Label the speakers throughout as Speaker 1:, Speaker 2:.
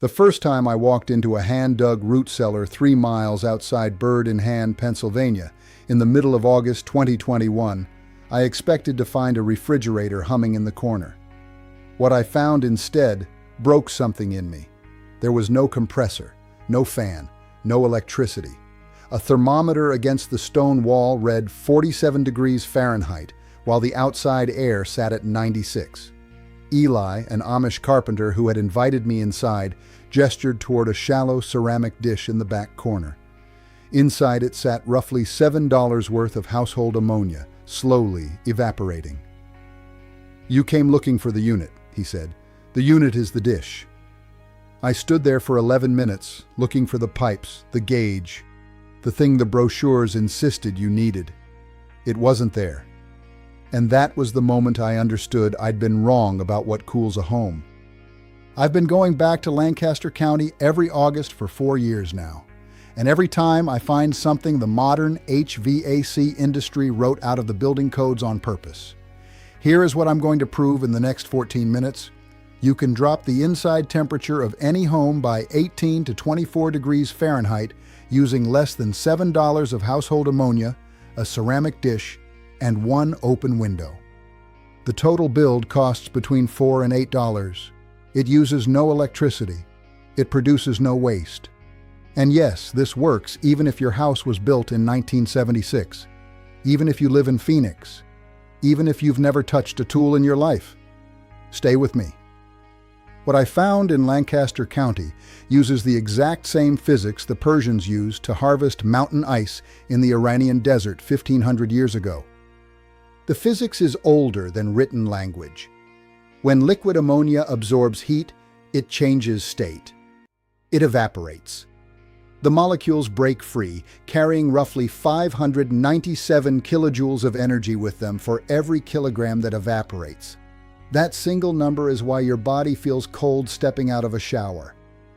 Speaker 1: The first time I walked into a hand-dug root cellar 3 miles outside Bird in Hand, Pennsylvania, in the middle of August 2021, I expected to find a refrigerator humming in the corner. What I found instead broke something in me. There was no compressor, no fan, no electricity. A thermometer against the stone wall read 47 degrees Fahrenheit, while the outside air sat at 96. Eli, an Amish carpenter who had invited me inside, gestured toward a shallow ceramic dish in the back corner. Inside it sat roughly $7 worth of household ammonia, slowly evaporating. "You came looking for the unit," he said. "The unit is the dish." I stood there for 11 minutes, looking for the pipes, the gauge, the thing the brochures insisted you needed. It wasn't there. And that was the moment I understood I'd been wrong about what cools a home. I've been going back to Lancaster County every August for 4 years now. And every time I find something the modern HVAC industry wrote out of the building codes on purpose. Here is what I'm going to prove in the next 14 minutes. You can drop the inside temperature of any home by 18 to 24 degrees Fahrenheit using less than $7 of household ammonia, a ceramic dish, and one open window. The total build costs between $4 and $8. It uses no electricity. It produces no waste. And yes, this works even if your house was built in 1976, even if you live in Phoenix, even if you've never touched a tool in your life. Stay with me. What I found in Lancaster County uses the exact same physics the Persians used to harvest mountain ice in the Iranian desert 1,500 years ago. The physics is older than written language. When liquid ammonia absorbs heat, it changes state. It evaporates. The molecules break free, carrying roughly 597 kilojoules of energy with them for every kilogram that evaporates. That single number is why your body feels cold stepping out of a shower.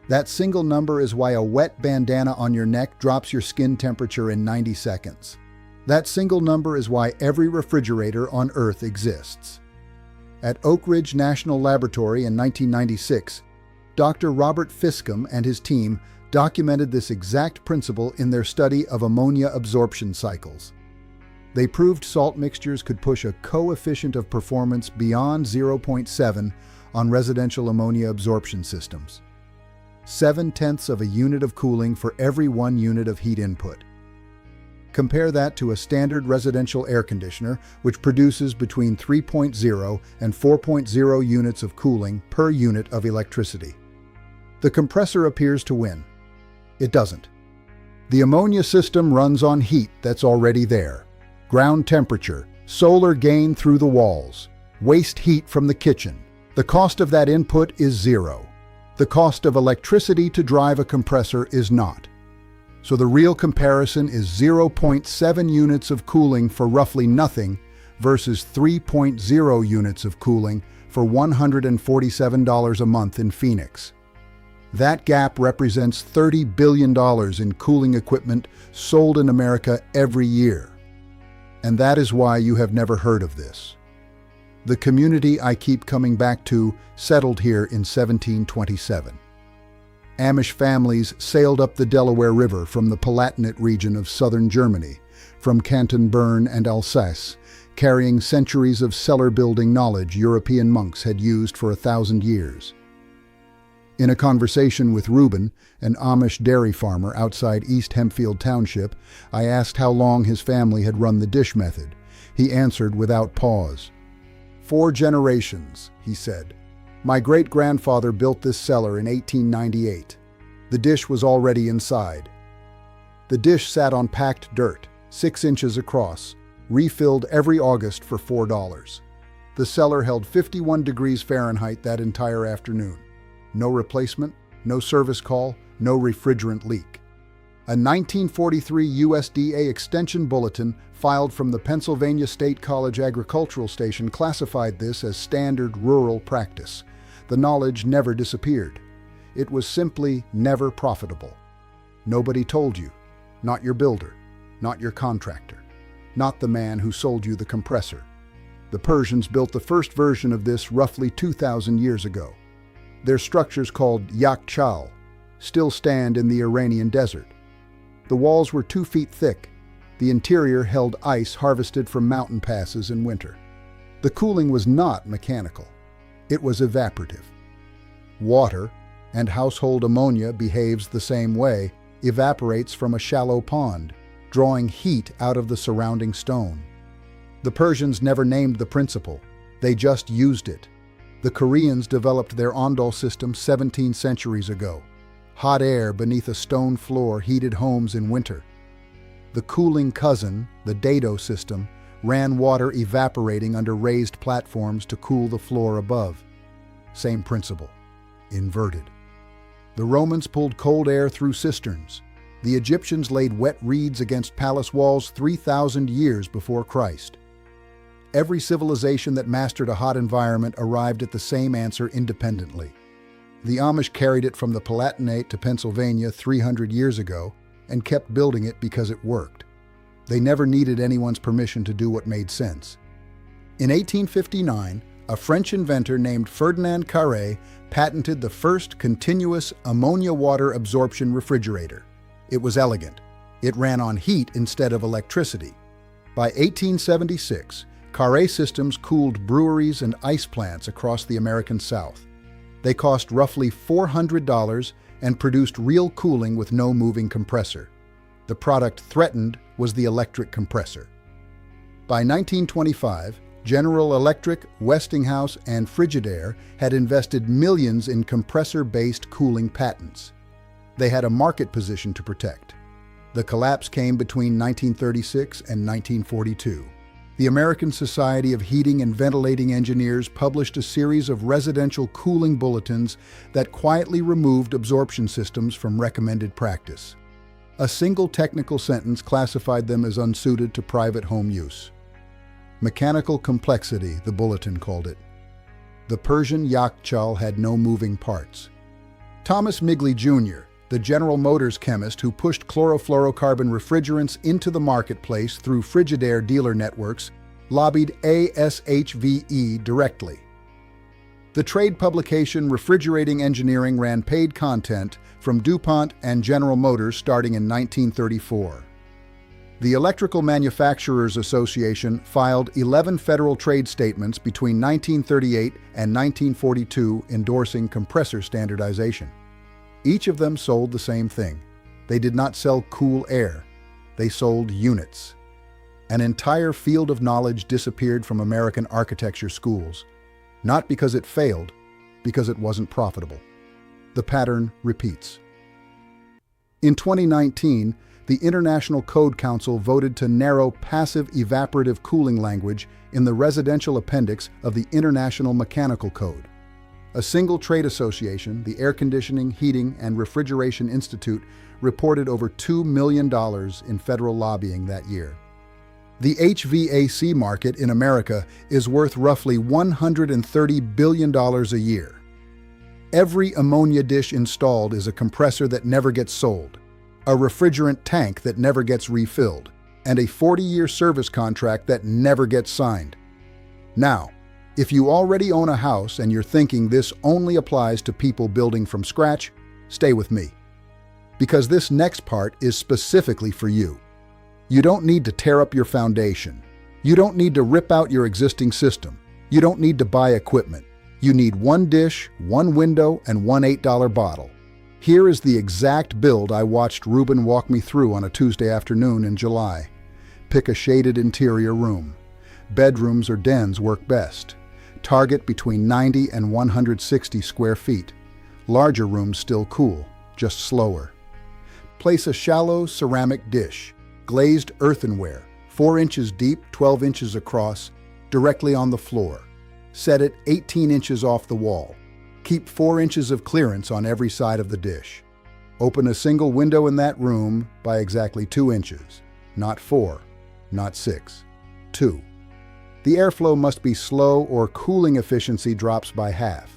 Speaker 1: That single number is why a wet bandana on your neck drops your skin temperature in 90 seconds. That single number is why every refrigerator on Earth exists. At Oak Ridge National Laboratory in 1996, Dr. Robert Fiscum and his team documented this exact principle in their study of ammonia absorption cycles. They proved salt mixtures could push a coefficient of performance beyond 0.7 on residential ammonia absorption systems. 7/10 of a unit of cooling for every 1 unit of heat input. Compare that to a standard residential air conditioner, which produces between 3.0 and 4.0 units of cooling per unit of electricity. The compressor appears to win. It doesn't. The ammonia system runs on heat that's already there. Ground temperature, solar gain through the walls, waste heat from the kitchen. The cost of that input is zero. The cost of electricity to drive a compressor is not. So the real comparison is 0.7 units of cooling for roughly nothing versus 3.0 units of cooling for $147 a month in Phoenix. That gap represents $30 billion in cooling equipment sold in America every year. And that is why you have never heard of this. The community I keep coming back to settled here in 1727. Amish families sailed up the Delaware River from the Palatinate region of southern Germany, from Canton, Bern, and Alsace, carrying centuries of cellar-building knowledge European monks had used for 1,000 years. In a conversation with Reuben, an Amish dairy farmer outside East Hempfield Township, I asked how long his family had run the dish method. He answered without pause. 4 generations, he said. My great-grandfather built this cellar in 1898. The dish was already inside. The dish sat on packed dirt, 6 inches across, refilled every August for $4. The cellar held 51 degrees Fahrenheit that entire afternoon. No replacement, no service call, no refrigerant leak. A 1943 USDA extension bulletin filed from the Pennsylvania State College Agricultural Station classified this as standard rural practice. The knowledge never disappeared. It was simply never profitable. Nobody told you, not your builder, not your contractor, not the man who sold you the compressor. The Persians built the first version of this roughly 2,000 years ago. Their structures, called yakhchal, still stand in the Iranian desert. The walls were 2 feet thick. The interior held ice harvested from mountain passes in winter. The cooling was not mechanical. It was evaporative. Water, and household ammonia behaves the same way, evaporates from a shallow pond, drawing heat out of the surrounding stone. The Persians never named the principle. They just used it. The Koreans developed their ondol system 17 centuries ago. Hot air beneath a stone floor heated homes in winter. The cooling cousin, the dado system, ran water evaporating under raised platforms to cool the floor above. Same principle, inverted. The Romans pulled cold air through cisterns. The Egyptians laid wet reeds against palace walls 3,000 years before Christ. Every civilization that mastered a hot environment arrived at the same answer independently. The Amish carried it from the Palatinate to Pennsylvania 300 years ago and kept building it because it worked. They never needed anyone's permission to do what made sense. In 1859, a French inventor named Ferdinand Carré patented the first continuous ammonia water absorption refrigerator. It was elegant. It ran on heat instead of electricity. By 1876, Carré systems cooled breweries and ice plants across the American South. They cost roughly $400 and produced real cooling with no moving compressor. The product threatened was the electric compressor. By 1925, General Electric, Westinghouse, and Frigidaire had invested millions in compressor-based cooling patents. They had a market position to protect. The collapse came between 1936 and 1942. The American Society of Heating and Ventilating Engineers published a series of residential cooling bulletins that quietly removed absorption systems from recommended practice. A single technical sentence classified them as unsuited to private home use. Mechanical complexity, the bulletin called it. The Persian yakhchal had no moving parts. Thomas Migley Jr., the General Motors chemist who pushed chlorofluorocarbon refrigerants into the marketplace through Frigidaire dealer networks, lobbied ASHVE directly. The trade publication Refrigerating Engineering ran paid content from DuPont and General Motors starting in 1934. The Electrical Manufacturers Association filed 11 federal trade statements between 1938 and 1942 endorsing compressor standardization. Each of them sold the same thing. They did not sell cool air. They sold units. An entire field of knowledge disappeared from American architecture schools, not because it failed, because it wasn't profitable. The pattern repeats. In 2019, the International Code Council voted to narrow passive evaporative cooling language in the residential appendix of the International Mechanical Code. A single trade association, the Air Conditioning, Heating, and Refrigeration Institute, reported over $2 million in federal lobbying that year. The HVAC market in America is worth roughly $130 billion a year. Every ammonia dish installed is a compressor that never gets sold, a refrigerant tank that never gets refilled, and a 40-year service contract that never gets signed. Now, if you already own a house and you're thinking this only applies to people building from scratch, stay with me. Because this next part is specifically for you. You don't need to tear up your foundation. You don't need to rip out your existing system. You don't need to buy equipment. You need one dish, one window, and one $8 bottle. Here is the exact build I watched Ruben walk me through on a Tuesday afternoon in July. Pick a shaded interior room. Bedrooms or dens work best. Target between 90 and 160 square feet. Larger rooms still cool, just slower. Place a shallow ceramic dish, glazed earthenware, 4 inches deep, 12 inches across, directly on the floor. Set it 18 inches off the wall. Keep 4 inches of clearance on every side of the dish. Open a single window in that room by exactly 2 inches. Not 4, not 6, 2. The airflow must be slow or cooling efficiency drops by half.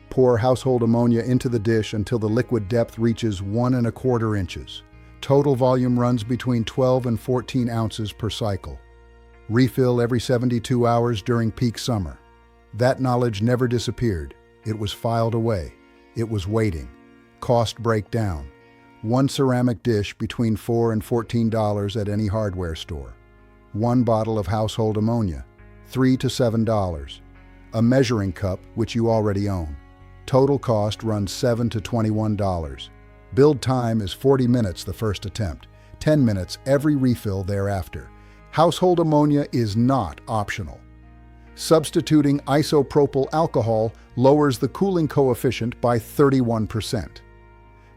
Speaker 1: Pour household ammonia into the dish until the liquid depth reaches 1¼ inches. Total volume runs between 12 and 14 ounces per cycle. Refill every 72 hours during peak summer. That knowledge never disappeared. It was filed away. It was waiting. Cost breakdown. One ceramic dish between $4 and $14 at any hardware store. One bottle of household ammonia, $3 to $7. A measuring cup, which you already own. Total cost runs $7 to $21. Build time is 40 minutes the first attempt, 10 minutes every refill thereafter. Household ammonia is not optional. Substituting isopropyl alcohol lowers the cooling coefficient by 31%.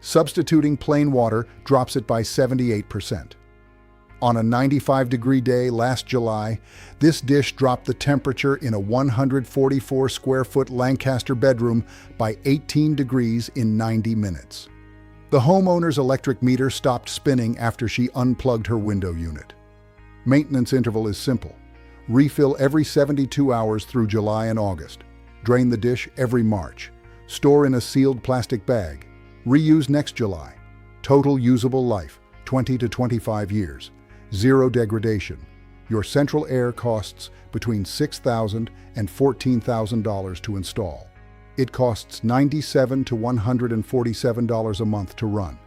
Speaker 1: Substituting plain water drops it by 78%. On a 95-degree day last July, this dish dropped the temperature in a 144-square-foot Lancaster bedroom by 18 degrees in 90 minutes. The homeowner's electric meter stopped spinning after she unplugged her window unit. Maintenance interval is simple. Refill every 72 hours through July and August. Drain the dish every March. Store in a sealed plastic bag. Reuse next July. Total usable life, 20 to 25 years. Zero degradation. Your central air costs between $6,000 and $14,000 to install. It costs $97 to $147 a month to run.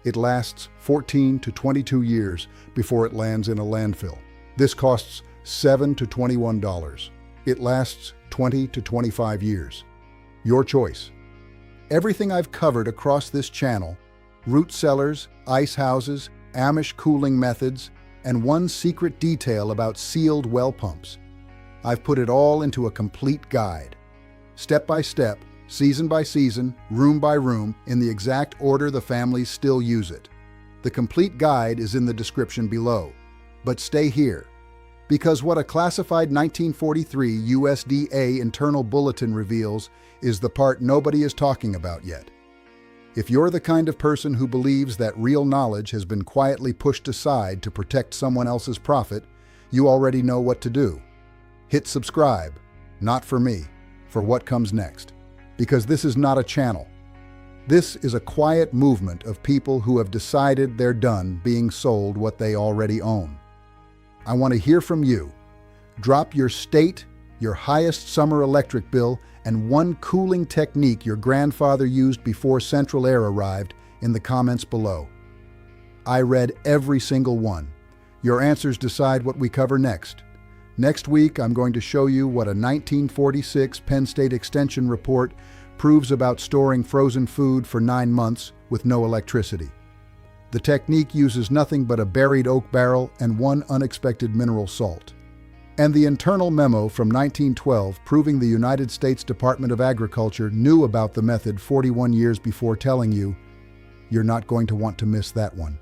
Speaker 1: It lasts 14 to 22 years before it lands in a landfill. This costs $7 to $21. It lasts 20 to 25 years. Your choice. Everything I've covered across this channel, root cellars, ice houses, Amish cooling methods, and one secret detail about sealed well pumps. I've put it all into a complete guide. Step by step, season by season, room by room, in the exact order the families still use it. The complete guide is in the description below. But stay here, because what a classified 1943 USDA internal bulletin reveals is the part nobody is talking about yet. If you're the kind of person who believes that real knowledge has been quietly pushed aside to protect someone else's profit, you already know what to do. Hit subscribe, not for me, for what comes next. Because this is not a channel. This is a quiet movement of people who have decided they're done being sold what they already own. I want to hear from you. Drop your state, your highest summer electric bill, and one cooling technique your grandfather used before central air arrived in the comments below. I read every single one. Your answers decide what we cover next. Next week, I'm going to show you what a 1946 Penn State Extension report proves about storing frozen food for 9 months with no electricity. The technique uses nothing but a buried oak barrel and one unexpected mineral salt. And the internal memo from 1912 proving the United States Department of Agriculture knew about the method 41 years before telling you, you're not going to want to miss that one.